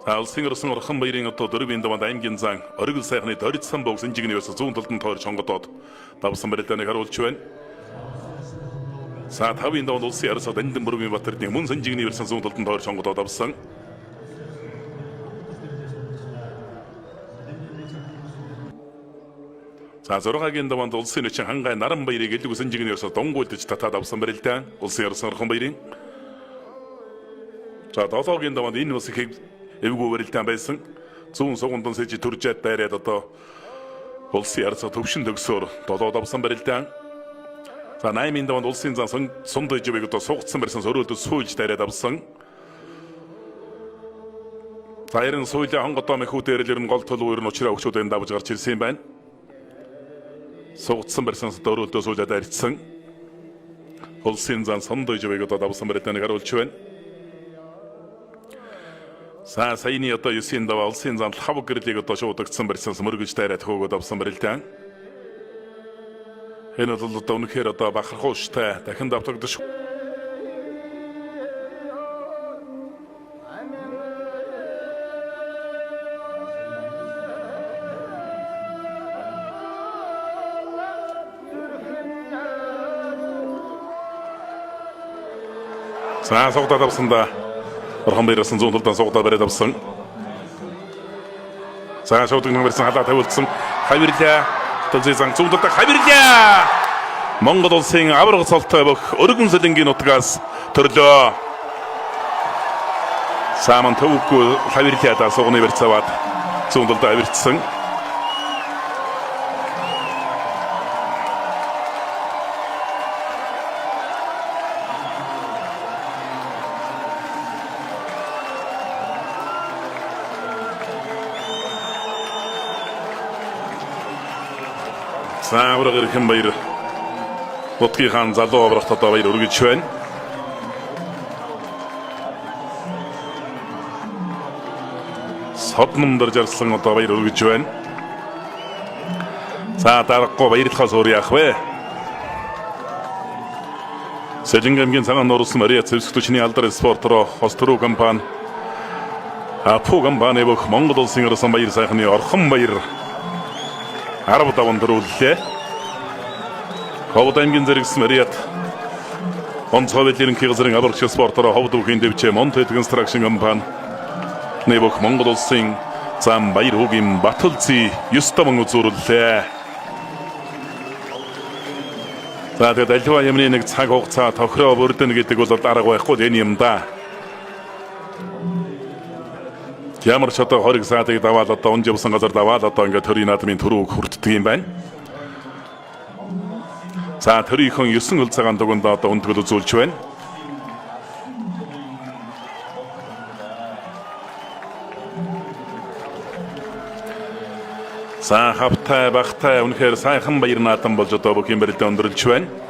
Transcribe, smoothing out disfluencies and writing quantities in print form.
Улсын орсон орхон баярын одоо дөрвийн даванд аймгийн зан оргил сайхны дөрвсөн богс инженериос зүүн талд тойрч хонгодод давсан барилдааныг харуулж байна. За тавын даванд улсын ярсад Андин бүргийн Батэрдны мөн санжигны версэн зүүн талд тойрч хонгодод давсан. За 6-гийн даванд улсын өчн хангай наран баярыг элэг санжигны версод донгуйлдж татаад давсан барилдаан улсын орсон орхон баярын. За 7-гийн даванд энэ бас их эвгүй барилдаан байсан. Зүүн сугундан сэжи төржээд дайраад одоо улсын ярсад төвшин төгсөөр 7 давсан барилдаан. За 8-ийн даванд улсын зан сунд дэжбэг одоо сугцсан барьсан өрөөлдөд суулж дайраад авсан. За ярин суулаа хонгодоо мэхүүдээр л ерөн гол төлөв өрн учраа өгчүүдэн давж гарч ирсэн юм байна. Сугцсан барьсан өрөөлдөд суулаад арчсан. Улсын зан сунд дэжбэг одоо давсан барилдааныг харуулж байна. За саяны одоо 9-ийн даваа улсын зан хав гэрлийг одоо шуудагдсан барьсан мөргөж дайраад хөөгд авсан барилдаан. Энэ бол одоо үнэхээр одоо бахархууштай дахин давтагдаж. За согдоод авсандаа орхон баярсан зүүн талдаа согдоод бариад авсан. За шуудаг нэмэрсэн халаа тавилдсан. Хавирлаа. Тэлзэн зүүн талдаа хавирлаа. Монгол улсын авраг цолтой бөх өргөн солингийн нутгаас төрлөө. Сааман төвгүй хавирлаа да суугны барьцаваад зүүн талдаа авирцсан. За авраг ирхэн баяр Нутгийн хаан залуу аврагт одоо баяр өргөж байна. Содномдор жарслан одоо баяр өргөж байна. За дарахгүй баярлахаас өөр яах вэ? Сэлэнгэмгийн цагаан нуурсан Мария Цэвсгтүчний алдар спортороо Хоструу компани Апу компани бөх Монгол улсын орсон баяр сайхны орхон баяр 10 даван дөрүүллээ. Ховд аймгийн зэрэгсэн Мариат онцгой ерөнхий газрын аврагч спортороо Ховд бүхийн дэвчээ Монтед констракшн компани нэвх Монгол улсын зам баяр хөгийн баталци 9 даван үзүүллээ. За тэгээд альва юмны нэг цаг хугацаа тохироо бүрдэн гэдэг бол арга байхгүй энэ юм да. Ямар ч одоо 20 саатыг даваад одоо унживсан газар даваад одоо ингээд төрийн наадмын төрөөг хүртдэг юм байна. За төрийнхэн 9 хөл цагаан дугуйнд одоо өндгөл үзүүлж байна. За хавтай багтай үнэхээр сайхан баяр наадам болж одоо бүхэн барилдаа өндөрлж байна.